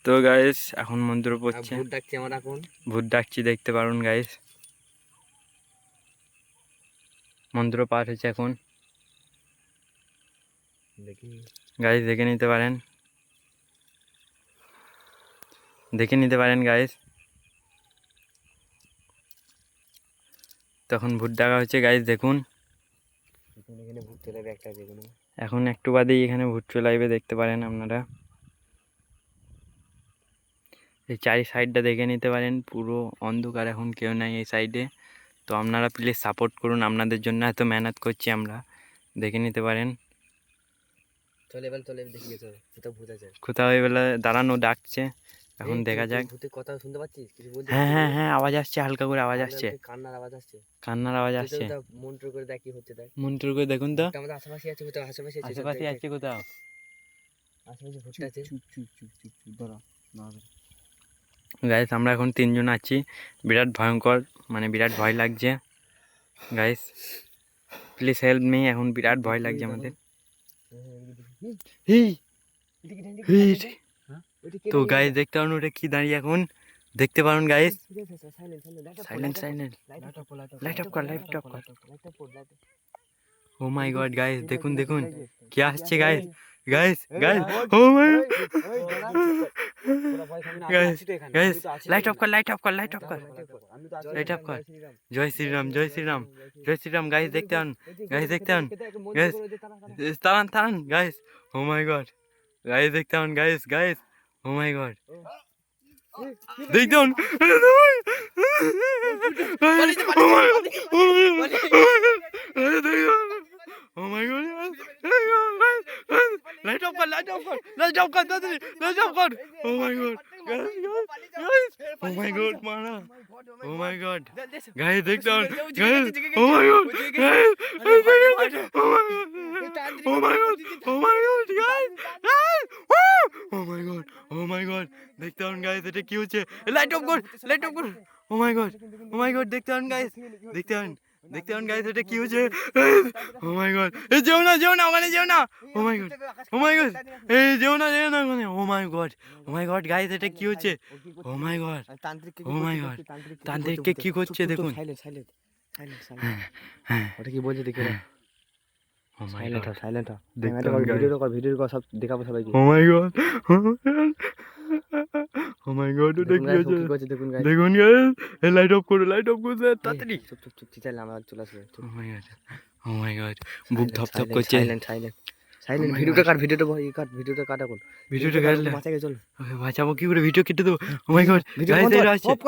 তো গাইস এখন মন্ত্র পড়ছে, ভূত ডাকছি আমরা এখন। ভূত ডাকছি দেখতে পারুন গাইস। মন্ত্র পাঠ হচ্ছে এখন দেখি গাইস, দেখে নিতে পারেন, দেখে নিতে পারেন গাইস। তখন ভূত ডাকা হচ্ছে গাইস, দেখুন এখানে ভূত চলে যাবে একটা যেকোনো। এখন একটু বাদেই এখানে ভূত চলে আসবে, দেখতে পারেন আপনারা। এই চারি সাইডটা দেখে নিতে পারেন, পুরো অন্ধকার, এখন কেউ নাই এই সাইডে। তো আপনারা প্লিজ সাপোর্ট করুন, আপনাদের জন্য এত মেহনত করছি আমরা, দেখে নিতে পারেন। চলে এবার চলে দেখি কোথাও ভূত আছে। কোথাও এবেলা দাঁড়ানো ডাকছে, এখন দেখা যাক। ভূতের কথা শুনতে পাচ্ছিস? কিছু বলছিস? হ্যাঁ হ্যাঁ হ্যাঁ, আওয়াজ আসছে, হালকা করে আওয়াজ আসছে, কান্নার আওয়াজ আসছে, কান্নার আওয়াজ আসছে। মন্ত্র করে দেখ কি হচ্ছে। দেখ মন্ত্র করে দেখুন তো, আমাদের আশেপাশে আছে কোথাও, আশেপাশে আছে, আশেপাশে আছে কোথাও, আশেপাশে ভূত আছে। চুপ চুপ চুপ চুপ চুপ দাঁড়া না। গাইস আমরা এখন 3 জন আছি, বিরাট ভয়ঙ্কর, মানে বিরাট ভয় লাগছে গাইস, প্লিজ হেল্প মি, এখন বিরাট ভয় লাগছে আমাদের। তো গাইস দেখতে পারুন ওটা কি দাঁড়িয়ে, এখন দেখতে পারুন guys. Silent silent, light off কর, লাইট অফ কর। ও মাই গড গাইস, দেখুন দেখুন কি আসছে guys, guys guys, oh my guys, guys light off কর, লাইট অফ কর, লাইট অফ কর, লাইট অফ কর। জয় শ্রীরাম, জয় শ্রীরাম, জয় শ্রীরাম গাইস, দেখতে পান গাইস, দেখতে পান গাইস, তারান তারান guys. Oh my god guys, দেখতে পান guys, guys oh my god দেখতে পান, ও মাই গড, লাইট অফ কর, লাইট অফ কর, লাইট অফ কর, তাড়াতাড়ি লাইট অফ কর। Oh my god guys, guys oh my God মারা, ও মাই গড গাইস, দেখতে পান guys, oh my god guys, oh my God, oh my god guys, oh my God, oh my god দেখতে পান guys, এটা কি হচ্ছে? Light off কর, light off কর। Oh my God, oh my god দেখতে পান গাইস, দেখতে পান, দেখতে পান গাইস, এটা কি হচ্ছে? ও মাই গড, এই যেও না, যেও না ওখানে, যেও না। ও my God, oh my god, এই যেও না, যেও না ওখানে। ও my God, oh my god guys, এটা কি হচ্ছে? ও my God, oh my god, তান্ত্রিককে কি করছে দেখুন। সাইলেন্ট সাইলেন্ট সাইলেন্ট হ্যাঁ হ্যাঁ, ওটা কি বলছে দেখি। ও মাই সাইলেন্ট গড, হ, সাইলেন্ট হ। দেখতে পান গাইস, ভিডিও কর সব দেখাবো সবাইকে। ও my God, oh my god, এটা কি হচ্ছে দেখুন গাইস, দেখুন গাইস, এই লাইট অফ করো, লাইট অফ করো তাড়াতাড়ি। চুপ চুপ চুপ চিল্লালে আমরা চলে আসবে। ও my God, oh my god, বুক ধপধপ করছে। সাইলেন্ট সাইলেন্ট সাইলেন্ট, ভিডিওটা কাট, ভিডিওটা কাট এখন। ভিডিওটা কাটলে বাঁচাকে চল, বাঁচাবো কি করে? ভিডিও কেটে দেবো। ও মাই গড ভিডিও গাইস, বন্ধ এটা কর, আছে। অফ কর।